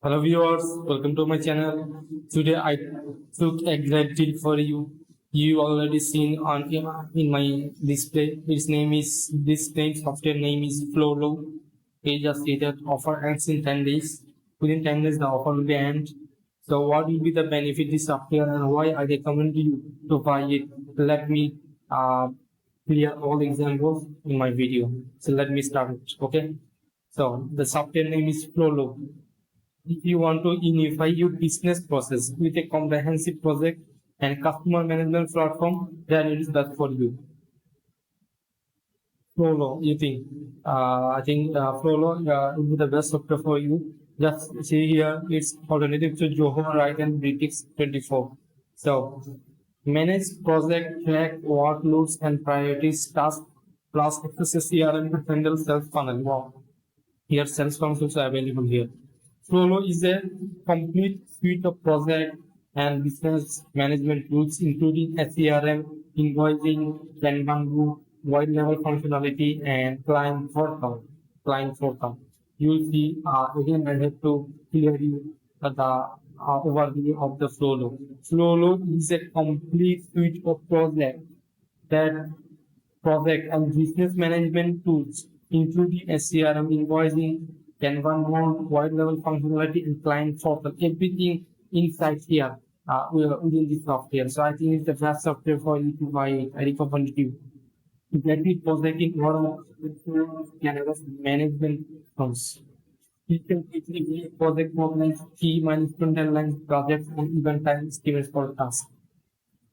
Hello viewers, welcome to my channel. Today I took a great deal for you. You already seen on in my display. This software name is Flowlu. It just stated offer ends in 10 days. Within 10 days the offer will be end. So what will be the benefit of this software and why I recommend you to buy it? Let me clear all the examples in my video. So let me start it. Okay. So the software name is Flowlu. If you want to unify your business process with a comprehensive project and customer management platform, then it is best for you. Flowlo, you think? I think Flowlo will be the best software for you. Just see here, it's alternative to Zoho&Bitrix24. So, manage project, track workloads and priorities, tasks, plus access CRM to handle sales funnel. Wow. Here, sales funnel is also available here. Flowlo is a complete suite of project and business management tools, including SCRM, invoicing, Kanban group, wide level functionality, and client portal. You'll see again. I have to clear you the overview of the Flowlo. Flowlo is a complete suite of that project and business management tools, including SCRM, invoicing, Kanban mode, wide level functionality, and client portal. Everything inside here within this software. So I think it's the best software for you to buy. I recommend you to get it project in order Canada's management firms. You can quickly view project programs, key milestone deadlines, projects, and event time estimates for tasks.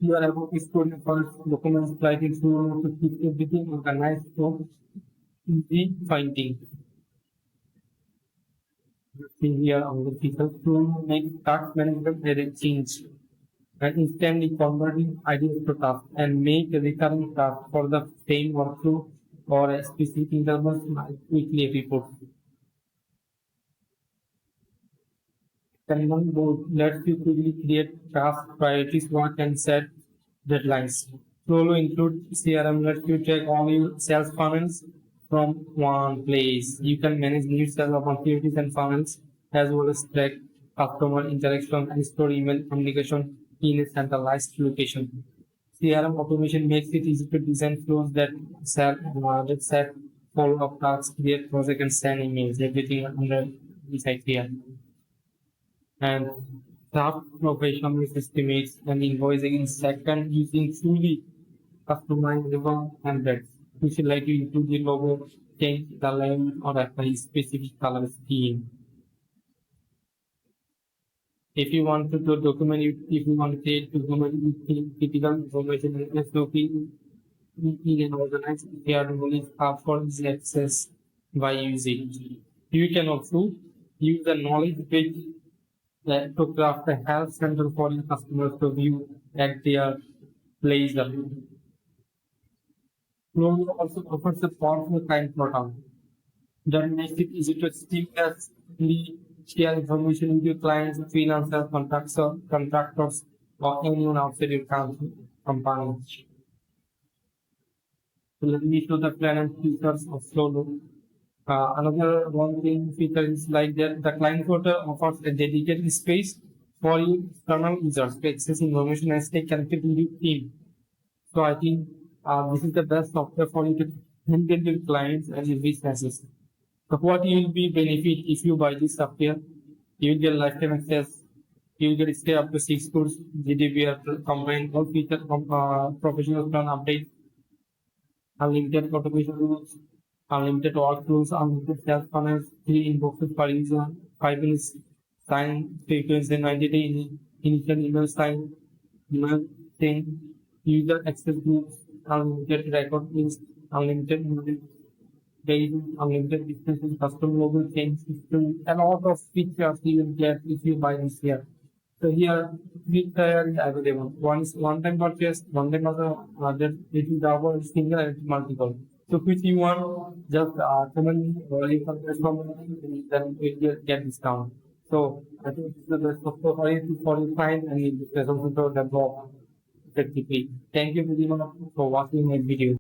You are able to store your first documents, writing through to keep everything organized for easy finding. See here on the people to make task management very change and instantly converting ideas to tasks and make a recurring task for the same workflow or a specific intervals like weekly report. Kanban board lets you quickly create task priorities, work and set deadlines. Flowlu includes CRM lets you track all your sales funnels from one place. You can manage new sales opportunities and funnels as well as track customer interaction and store email communication in a centralized location. CRM automation makes it easy to design flows that set follow-up tasks, create project and send emails, everything under inside here. And staff professional estimates and invoicing in second using fully customizable templates, which let you include the logo, change the layout or apply specific color scheme. If you want to document it, if you want to create document critical information and SOP in an organized area, knowledge for easy access by using. You can also use the knowledge page to craft a health center for your customers to view at their leisure. Flowlu also offers a powerful client portal that makes it easy to seamlessly share information with your clients, freelancers, contractors, or anyone outside your company. So let me show the plan and features of Flowlu. Another one thing feature is like that the client portal offers a dedicated space for your external users to access information and stay connected with your team. So I think this is the best software for you to handle your clients and your businesses. So what you will be benefit if you buy this software? You will get lifetime access. You will get stay up to 6 months. GDPR combined all feature professional plan update, unlimited automation rules, unlimited workflows, unlimited sales funnels, 3 inboxes per user, 5 minutes time frequency, 90-day initial email time, email thing, user access groups, unlimited record links, unlimited unlimited distances, custom logo change system, a lot of features you will get if you buy this here. So here, three tier is available. One is one-time purchase, one-time other, it is our single and multiple. So which you want, just comment or you can press comment, then you will get discount. So I think this is the best software for you to find and it is also to develop effectively. Thank you very much for watching my video.